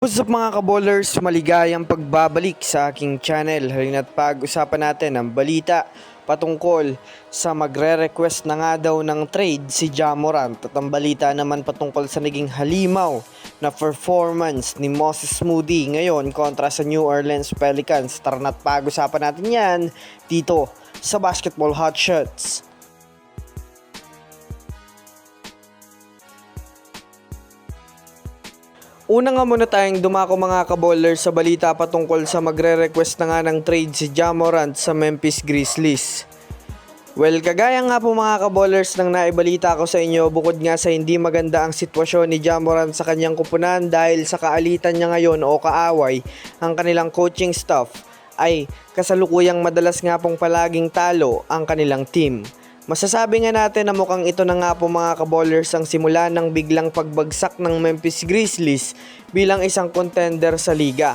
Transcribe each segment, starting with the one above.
What's up mga kabowlers, maligayang pagbabalik sa aking channel. Halina't pag-usapan natin ang balita patungkol sa magre-request na nga daw ng trade si Ja Morant. At ang balita naman patungkol sa naging halimaw na performance ni Moses Moody ngayon kontra sa New Orleans Pelicans. Tara na't pag-usapan natin yan dito sa Basketball Hotshots. Una nga muna tayong dumako mga kabowlers sa balita patungkol sa magre-request na nga ng trade si Ja Morant sa Memphis Grizzlies. Well, kagaya nga po mga kabowlers ng naibalita ko sa inyo, bukod nga sa hindi maganda ang sitwasyon ni Ja Morant sa kanyang kupunan dahil sa kaalitan niya ngayon o kaaway, ang kanilang coaching staff ay kasalukuyang madalas nga pong palaging talo ang kanilang team. Masasabi nga natin na mukhang ito na nga po mga kabowlers ang simula ng biglang pagbagsak ng Memphis Grizzlies bilang isang contender sa liga.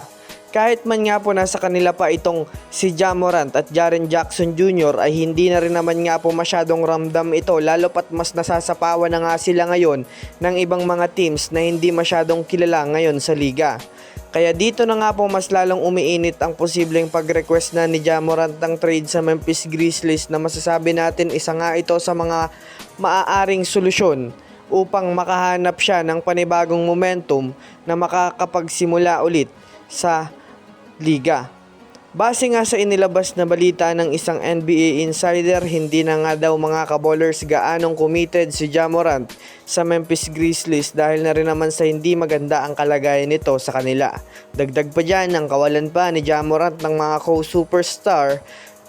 Kahit man nga po nasa kanila pa itong si Ja Morant at Jaren Jackson Jr. ay hindi na rin naman nga po masyadong ramdam ito, lalo pat mas nasasapawan na nga sila ngayon ng ibang mga teams na hindi masyadong kilala ngayon sa liga. Kaya dito na nga po mas lalong umiinit ang posibleng pag-request na ni Ja Morant ng trade sa Memphis Grizzlies na masasabi natin isa nga ito sa mga maaaring solusyon upang makahanap siya ng panibagong momentum na makakapagsimula ulit sa liga. Base nga sa inilabas na balita ng isang NBA insider, hindi na nga daw mga kabowlers gaanong committed si Ja Morant sa Memphis Grizzlies dahil na rin naman sa hindi maganda ang kalagayan nito sa kanila. Dagdag pa dyan ang kawalan pa ni Ja Morant ng mga co-superstar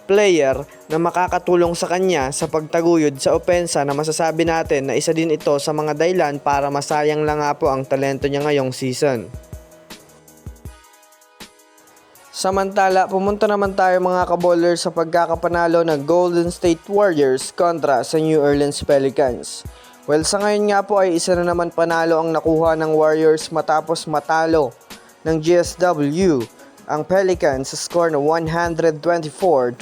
player na makakatulong sa kanya sa pagtaguyod sa opensa na masasabi natin na isa din ito sa mga dahilan para masayang lang nga po ang talento niya ngayong season. Samantala, pumunta naman tayo mga kabowlers sa pagkakapanalo ng Golden State Warriors kontra sa New Orleans Pelicans. Well, sa ngayon nga po ay isa na naman panalo ang nakuha ng Warriors matapos matalo ng GSW ang Pelicans sa score na 124-106.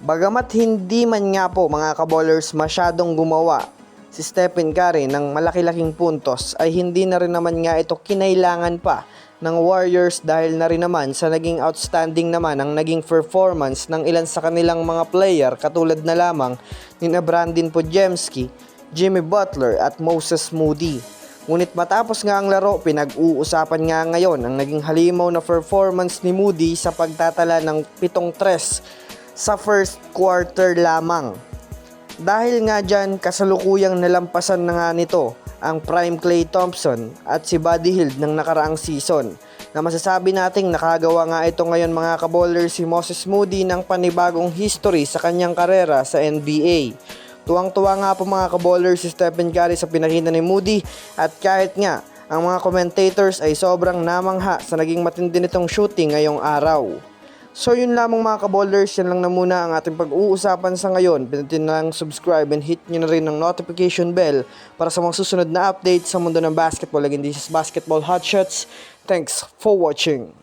Bagamat hindi man nga po mga kabowlers masyadong gumawa si Stephen Curry ng malaki-laking puntos, ay hindi na rin naman nga ito kinailangan pa ng Warriors dahil na rin naman sa naging outstanding naman ang naging performance ng ilan sa kanilang mga player katulad na lamang ni Brandon Podziemski, Jimmy Butler at Moses Moody. Ngunit matapos nga ang laro, pinag-uusapan nga ngayon ang naging halimaw na performance ni Moody sa pagtatala ng 7-3 sa first quarter lamang. Dahil nga dyan, kasalukuyang nalampasan na nga nito ang prime Klay Thompson at si Buddy Hield ng nakaraang season, na masasabi nating nakagawa nga ito ngayon mga kabowlers si Moses Moody ng panibagong history sa kanyang karera sa NBA. Tuwang-tuwa nga po mga kabowlers si Stephen Curry sa pinakita ni Moody, at kahit nga ang mga commentators ay sobrang namangha sa naging matindi nitong shooting ngayong araw. So yun lamang mga kabowlers, yan lang na muna ang ating pag-uusapan sa ngayon. Pindutin na lang subscribe and hit nyo na rin ang notification bell para sa mga susunod na update sa mundo ng basketball. Again, this is Basketball Hotshots. Thanks for watching.